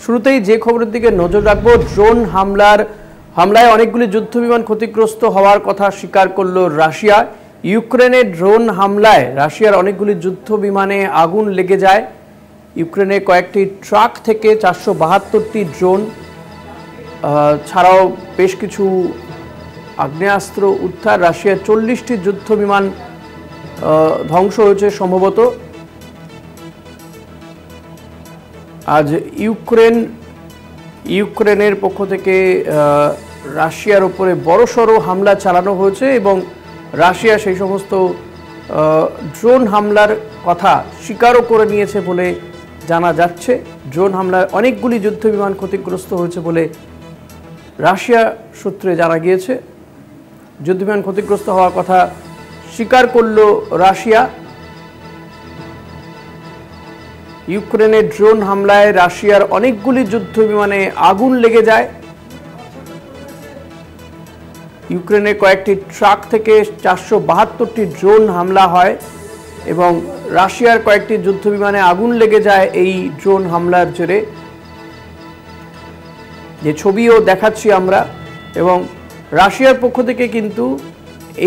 শুরুতেই যে খবরের দিকে নজর রাখবো, ড্রোন হামলায় অনেকগুলি যুদ্ধবিমান ক্ষতিগ্রস্ত হওয়ার কথা স্বীকার করলো রাশিয়া। ইউক্রেনের ড্রোন হামলায় রাশিয়ার অনেকগুলি যুদ্ধবিমানে আগুন লেগে যায়। ইউক্রেনের কয়েকটি ট্রাক থেকে 472টি ড্রোন ছাড়াও বেশ কিছু আগ্নেয়াস্ত্র উদ্ধার। রাশিয়ার 40টি যুদ্ধবিমান ধ্বংস হয়েছে সম্ভবত। আজ ইউক্রেনের পক্ষ থেকে রাশিয়ার উপরে বড়সড় হামলা চালানো হয়েছে এবং রাশিয়া সেই সমস্ত ড্রোন হামলার কথা স্বীকারও করে নিয়েছে বলে জানা যাচ্ছে। ড্রোন হামলায় অনেকগুলি যুদ্ধবিমান ক্ষতিগ্রস্ত হয়েছে বলে রাশিয়া সূত্রে জানা গিয়েছে। যুদ্ধবিমান ক্ষতিগ্রস্ত হওয়ার কথা স্বীকার করল রাশিয়া। ইউক্রেনের ড্রোন হামলায় রাশিয়ার অনেকগুলি যুদ্ধবিমানে আগুন লেগে যায়। ইউক্রেনের কয়েকটি ট্রাক থেকে 472টি ড্রোন হামলা হয় এবং রাশিয়ার কয়েকটি যুদ্ধবিমানে আগুন লেগে যায় এই ড্রোন হামলার জেরে। যে ছবিও দেখাচ্ছি আমরা, এবং রাশিয়ার পক্ষ থেকে কিন্তু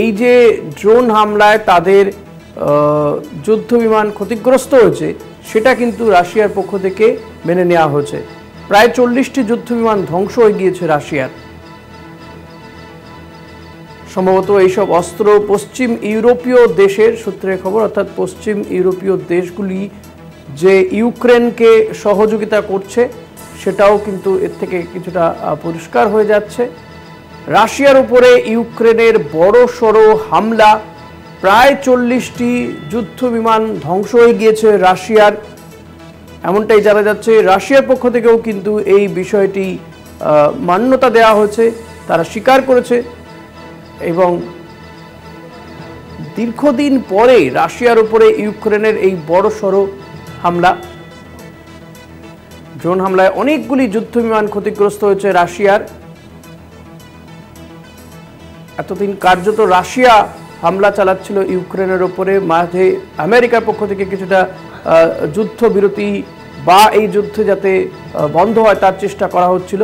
এই যে ড্রোন হামলায় তাদের যুদ্ধবিমান ক্ষতিগ্রস্ত হয়েছে সেটা কিন্তু রাশিয়ার পক্ষ থেকে মেনে নেওয়া হয়েছে। প্রায় 40টি যুদ্ধবিমান ধ্বংস হয়ে গিয়েছে রাশিয়ার। সম্ভবত এইসব অস্ত্র পশ্চিম ইউরোপীয় দেশের সূত্রে খবর, অর্থাৎ পশ্চিম ইউরোপীয় দেশগুলি যে ইউক্রেনকে সহযোগিতা করছে সেটাও কিন্তু এর থেকে কিছুটা পরিষ্কার হয়ে যাচ্ছে। রাশিয়ার উপরে ইউক্রেনের বড়সড় হামলা, প্রায় 40টি যুদ্ধবিমান ধ্বংস হয়ে গিয়েছে রাশিয়ার, এমনটাই জানা যাচ্ছে। রাশিয়ার পক্ষ থেকেও কিন্তু এই বিষয়টি মান্যতা দেওয়া হয়েছে, তারা স্বীকার করেছে এবং দীর্ঘদিন পরে রাশিয়ার উপরে ইউক্রেনের এই বড়সড় হামলা, ড্রোন হামলায় অনেকগুলি যুদ্ধবিমান ক্ষতিগ্রস্ত হয়েছে রাশিয়ার। এতদিন কার্যত রাশিয়া হামলা চালাচ্ছিল ইউক্রেনের ওপরে, মাঝে আমেরিকার পক্ষ থেকে কিছুটা যুদ্ধবিরতি বা এই যুদ্ধ যাতে বন্ধ হয় তার চেষ্টা করা হচ্ছিল।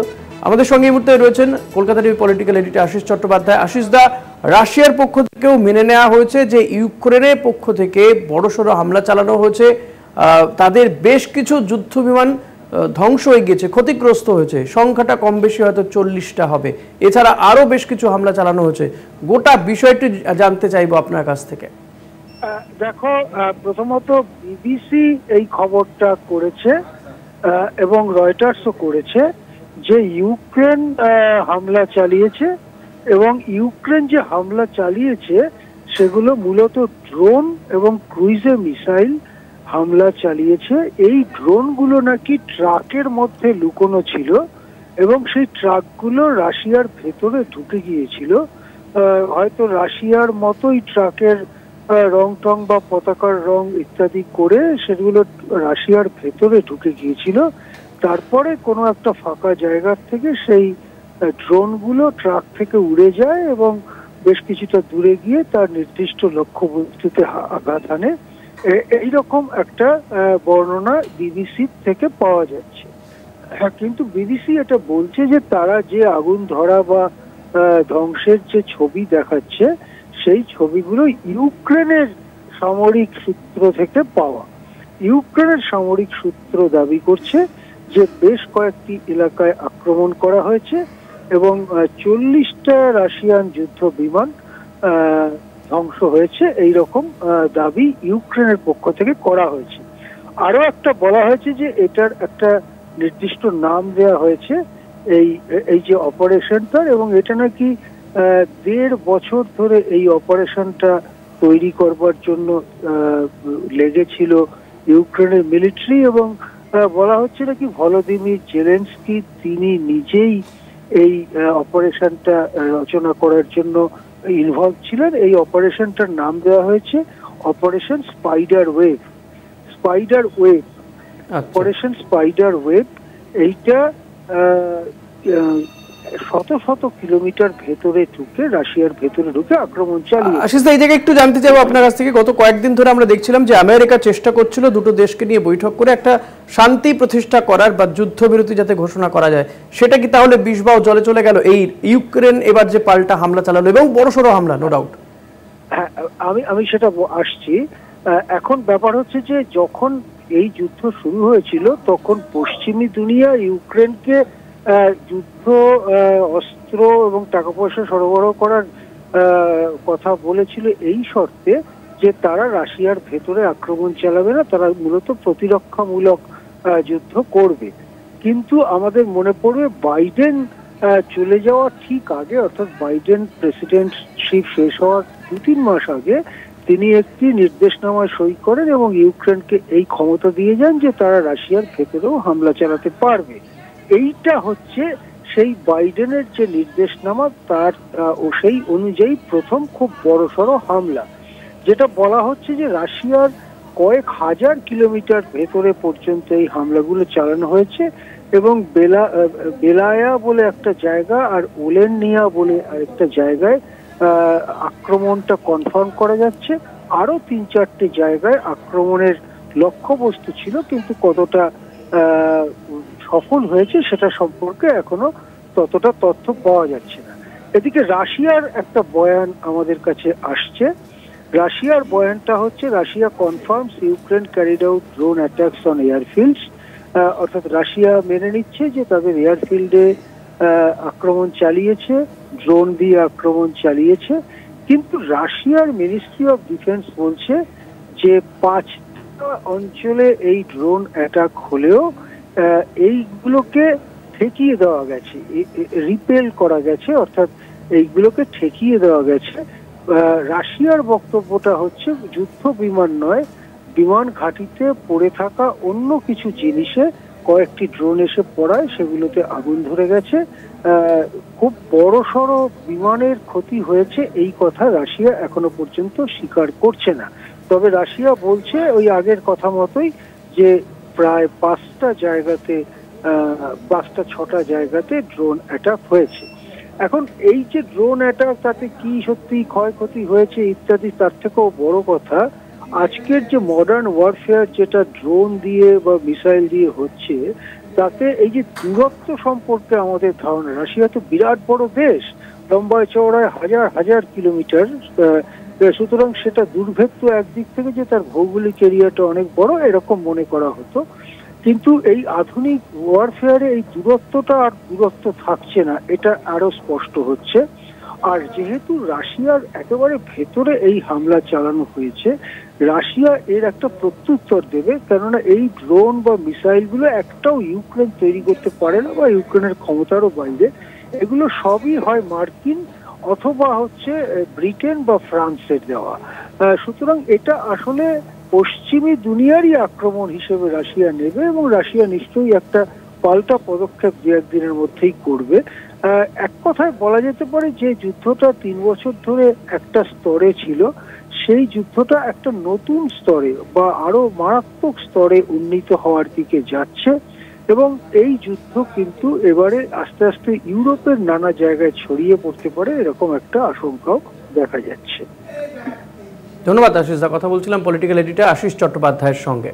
আমাদের সঙ্গে এই মুহূর্তে রয়েছেন Kolkata TV political editor Ashis Chattopadhyay. Ashis da, রাশিয়ার পক্ষ থেকেও মেনে নেওয়া হয়েছে যে ইউক্রেনের পক্ষ থেকে বড়সড় হামলা চালানো হয়েছে, তাদের বেশ কিছু যুদ্ধবিমান ধ্বংস হয়ে গিয়েছে, ক্ষতিগ্রস্ত হয়েছে, সংখ্যাটা কম বেশি হয়তো 40টা হবে। এছাড়া আরও বেশ কিছু হামলা চালানো হয়েছে। গোটা বিষয়টি জানতে চাইবো আপনার কাছ থেকে। দেখো, প্রথমত বিবিসি এই খবরটা করেছে এবং রয়টার্সও করেছে যে ইউক্রেন হামলা চালিয়েছে, এবং ইউক্রেন যে হামলা চালিয়েছে সেগুলো মূলত ড্রোন এবং ক্রুইজে মিসাইল হামলা চালিয়েছে। এই ড্রোনগুলো নাকি ট্রাকের মধ্যে লুকোনো ছিল এবং সেই ট্রাকগুলো রাশিয়ার ভেতরে ঢুকে গিয়েছিল। হয়তো রাশিয়ার মতোই ট্রাকের রং টং বা পতাকার রং ইত্যাদি করে সেগুলো রাশিয়ার ভেতরে ঢুকে গিয়েছিল। তারপরে কোনো একটা ফাঁকা জায়গার থেকে সেই ড্রোনগুলো ট্রাক থেকে উড়ে যায় এবং বেশ কিছুটা দূরে গিয়ে তার নির্দিষ্ট লক্ষ্যবস্তুতে আঘাত হানে। এইরকম একটা বর্ণনা বিবিসি থেকে পাওয়া যাচ্ছে। হ্যাঁ, কিন্তু বিবিসি এটা বলছে যে তারা যে আগুন ধরা বা ধ্বংসের যে ছবি দেখাচ্ছে সেই ছবিগুলো ইউক্রেনের সামরিক সূত্র থেকে পাওয়া। ইউক্রেনের সামরিক সূত্র দাবি করছে যে বেশ কয়েকটি এলাকায় আক্রমণ করা হয়েছে এবং 40টা রাশিয়ান যুদ্ধ বিমান ধ্বংস হয়েছে, এইরকম দাবি ইউক্রেনের পক্ষ থেকে করা হয়েছে। আরো একটা বলা হয়েছে যে এটার একটা নির্দিষ্ট নাম দেওয়া হয়েছে এই যে অপারেশনটার, এবং এটা নাকি 1.5 বছর ধরে এই অপারেশনটা তৈরি করবার জন্য লেগেছিল ইউক্রেনের মিলিটারি, এবং বলা হচ্ছে নাকি ভলোদিমির জেলেনস্কি তিনি নিজেই এই অপারেশনটা রচনা করার জন্য ইনভলভ ছিলেন। এই অপারেশনটার নাম দেওয়া হয়েছে operation spider web. Operation spider web এইটা শত শত কিলোমিটার ভেতরে ঢুকে, রাশিয়ার ভেতরে ঢুকে আক্রমণ চালিয়ে। আশিস দা, এই জায়গায় একটু জানতে চাইবো আপনার কাছ থেকে, গত কয়েকদিন ধরে আমরা দেখছিলাম যে আমেরিকা চেষ্টা করছিল দুটো দেশকে নিয়ে বৈঠক করে একটা শান্তি প্রতিষ্ঠা করার বা যুদ্ধবিরতি যাতে ঘোষণা করা যায়, সেটা কি তাহলে বিষবাও জলে চলে গেল এই ইউক্রেন এবার যে পাল্টা হামলা চালালো, এবং বড়সড় হামলা নো ডাউট? হ্যাঁ, আমি সেটা আসছি। এখন ব্যাপার হচ্ছে যে যখন এই যুদ্ধ শুরু হয়েছিল তখন পশ্চিমী দুনিয়া ইউক্রেনকে যুদ্ধ অস্ত্র এবং টাকা পয়সা সরবরাহ করার কথা বলেছিল এই শর্তে যে তারা রাশিয়ার ভেতরে আক্রমণ চালাবে না, তারা মূলত প্রতিরক্ষামূলক যুদ্ধ করবে। কিন্তু আমাদের মনে পড়বে বাইডেন চলে যাওয়ার ঠিক আগে, অর্থাৎ বাইডেন প্রেসিডেন্টশিপ শেষ হওয়ার 2-3 মাস আগে তিনি একটি নির্দেশনামায় সই করেন এবং ইউক্রেনকে এই ক্ষমতা দিয়ে যান যে তারা রাশিয়ার ভেতরেও হামলা চালাতে পারবে। এইটা হচ্ছে সেই বাইডেনের যে নির্দেশনামা, তার ও সেই অনুযায়ী প্রথম খুব বড়সড় হামলা, যেটা বলা হচ্ছে যে রাশিয়ার কয়েক হাজার কিলোমিটার ভেতরে পর্যন্ত এই হামলাগুলো চালানো হয়েছে এবং বেলায়া বলে একটা জায়গা আর ওলেনিয়া বলে আরেকটা জায়গায় আক্রমণটা কনফার্ম করা যাচ্ছে। আরো 3-4টে জায়গায় আক্রমণের লক্ষ্যবস্তু ছিল, কিন্তু কতটা সফল হয়েছে সেটা সম্পর্কে এখনো ততটা তথ্য পাওয়া যাচ্ছে না। এদিকে রাশিয়ার একটা বয়ান আমাদের কাছে আসছে। রাশিয়ার বয়ানটা হচ্ছে, Russia confirms Ukraine carried out drone attacks on airfields. অর্থাৎ রাশিয়া মেনে নিচ্ছে যে তাদের এয়ারফিল্ডে আক্রমণ চালিয়েছে, ড্রোন দিয়ে আক্রমণ চালিয়েছে। কিন্তু রাশিয়ার মিনিস্ট্রি অফ ডিফেন্স বলছে যে 5টা অঞ্চলে এই ড্রোন অ্যাটাক হলেও এইগুলোকে ঠেকিয়ে দেওয়া গেছে, রিপেল করা গেছে, অর্থাৎ এইগুলোকে ঠেকিয়ে দেওয়া গেছে। রাশিয়ার বক্তব্যটা হচ্ছে যুদ্ধ বিমান নয়, বিমান ঘাঁটিতে পড়ে থাকা অন্য কিছু জিনিসে কয়েকটি ড্রোন এসে পড়ায় সেগুলোতে আগুন ধরে গেছে। খুব বড়সড় বিমানের ক্ষতি হয়েছে এই কথা রাশিয়া এখনো পর্যন্ত স্বীকার করছে না। তবে রাশিয়া বলছে ওই আগের কথা মতোই যে প্রায় 5টা জায়গাতে 5-6টা জায়গাতে ড্রোন অ্যাটাক হয়েছে। এখন এই যে ড্রোন অ্যাটাক, তাতে কি সত্যি ক্ষয়ক্ষতি হয়েছে ইত্যাদি, তার থেকেও বড় কথা আজকের যে মডার্ন ওয়ারফেয়ার যেটা ড্রোন দিয়ে বা মিসাইল দিয়ে হচ্ছে, তাতে এই যে দূরত্ব সম্পর্কে আমাদের ধারণা, রাশিয়া তো বিরাট বড় দেশ, লম্বায় চওড়ায় হাজার হাজার কিলোমিটার, সুতরাং সেটা দুর্ভেদ্য একদিক থেকে যে তার ভৌগোলিক এরিয়াটা অনেক বড় এরকম মনে করা হতো। কিন্তু এই আধুনিক ওয়ারফেয়ারে এই দূরত্বটা আর দূরত্ব থাকছে না, এটা আরো স্পষ্ট হচ্ছে। আর যেহেতু রাশিয়ার একেবারে ভেতরে এই হামলা চালানো হয়েছে, রাশিয়া এর একটা প্রত্যুত্তর দেবে, কেননা এই ড্রোন বা মিসাইলগুলো একটাও ইউক্রেন তৈরি করতে পারে না বা ইউক্রেনের ক্ষমতারও বাইরে। এগুলো সবই হয় মার্কিন অথবা হচ্ছে ব্রিটেন বা ফ্রান্সের দেওয়া। সুতরাং এটা আসলে পশ্চিমী দুনিয়ারই আক্রমণ হিসেবে রাশিয়া নেবে এবং রাশিয়া নিশ্চয়ই একটা পাল্টা পদক্ষেপ 2-1 দিনের মধ্যেই করবে। এক কথায় বলা যেতে পারে যে যুদ্ধটা 3 বছর ধরে একটা স্তরে ছিল, সেই যুদ্ধটা একটা নতুন স্তরে বা আরো মারাত্মক স্তরে উন্নীত হওয়ার দিকে যাচ্ছে এবং এই যুদ্ধ কিন্তু এবারে আস্তে আস্তে ইউরোপের নানা জায়গায় ছড়িয়ে পড়তে পারে, এরকম একটা আশঙ্কাও দেখা যাচ্ছে। ধন্যবাদ আশিস দা। কথা বলছিলাম পলিটিক্যাল এডিটর আশিস চট্টোপাধ্যায়ের সঙ্গে।